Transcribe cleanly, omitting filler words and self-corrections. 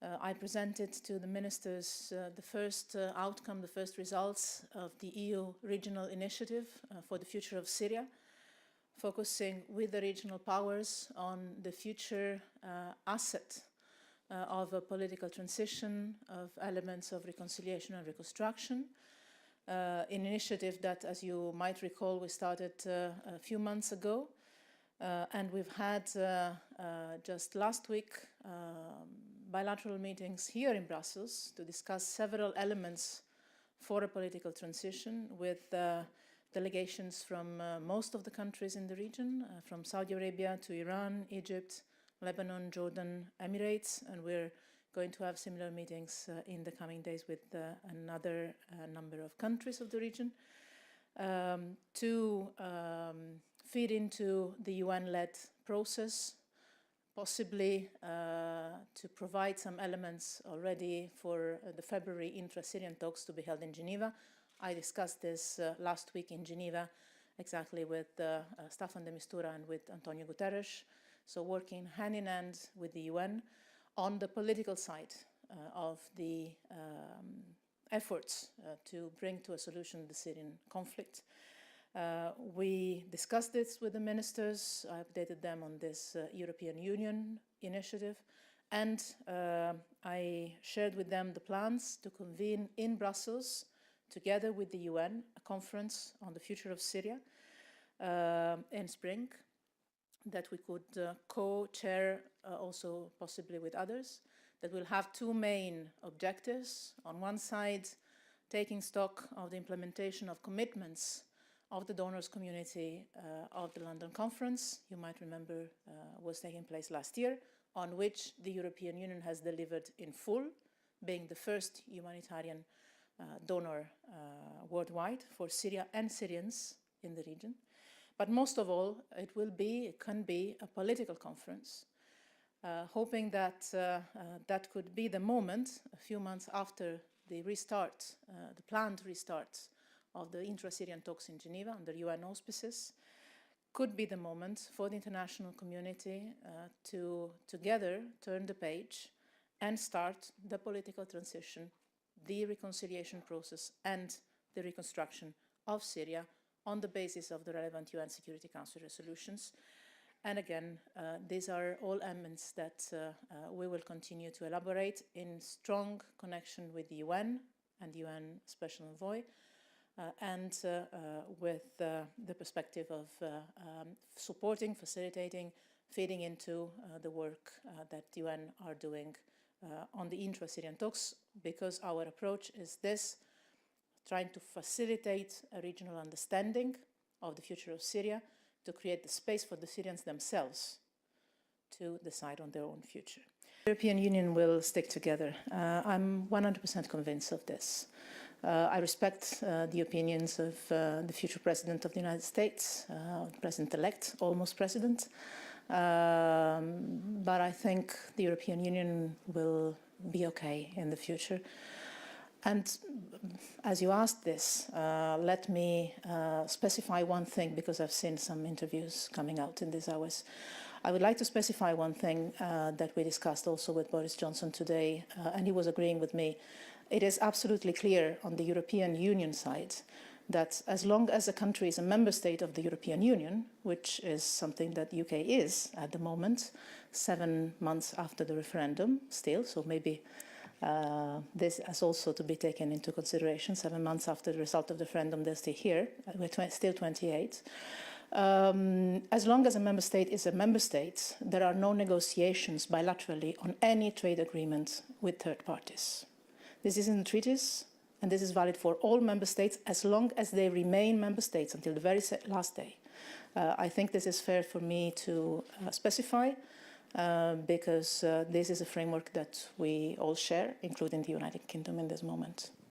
I presented to the ministers the first outcome, the first results of the EU regional initiative for the future of Syria, focusing with the regional powers on the future asset of a political transition, of elements of reconciliation and reconstruction. An initiative that, as you might recall, we started a few months ago. And we've had just last week bilateral meetings here in Brussels to discuss several elements for a political transition with delegations from most of the countries in the region, from Saudi Arabia to Iran, Egypt, Lebanon, Jordan, Emirates, and we're going to have similar meetings in the coming days with another number of countries of the region to feed into the UN-led process, possibly to provide some elements already for the February intra-Syrian talks to be held in Geneva. I discussed this last week in Geneva exactly with Staffan de Mistura and with Antonio Guterres, so working hand in hand with the UN on the political side of the efforts to bring to a solution the Syrian conflict. We discussed this with the ministers. I updated them on this European Union initiative, and I shared with them the plans to convene in Brussels, together with the UN, a conference on the future of Syria in spring that we could co-chair also possibly with others, that will have two main objectives. On one side, taking stock of the implementation of commitments of the donors community of the London conference, you might remember was taking place last year, on which the European Union has delivered in full, being the first humanitarian donor worldwide for Syria and Syrians in the region. But most of all, it can be a political conference, hoping that that could be the moment, a few months after the restart, the planned restart of the intra-Syrian talks in Geneva under UN auspices, could be the moment for the international community to together turn the page and start the political transition, the reconciliation process and the reconstruction of Syria on the basis of the relevant UN Security Council resolutions. And again, these are all elements that we will continue to elaborate in strong connection with the UN and the UN Special Envoy, and with the perspective of supporting, facilitating, feeding into the work that the UN are doing on the intra-Syrian talks, because our approach is this: trying to facilitate a regional understanding of the future of Syria, to create the space for the Syrians themselves to decide on their own future. The European Union will stick together. I'm 100% convinced of this. I respect the opinions of the future President of the United States, President-elect, almost President. But I think the European Union will be okay in the future. And as you asked this, let me specify one thing, because I've seen some interviews coming out in these hours. I would like to specify one thing that we discussed also with Boris Johnson today, and he was agreeing with me. It is absolutely clear on the European Union side that as long as a country is a member state of the European Union, which is something that the UK is at the moment, 7 months after the referendum still, so maybe this has also to be taken into consideration. 7 months after the result of the referendum, they're still here. We're still 28. As long as a member state is a member state, there are no negotiations bilaterally on any trade agreement with third parties. This is in the treaties, and this is valid for all member states as long as they remain member states until the very last day. I think this is fair for me to specify, because this is a framework that we all share, including the United Kingdom in this moment.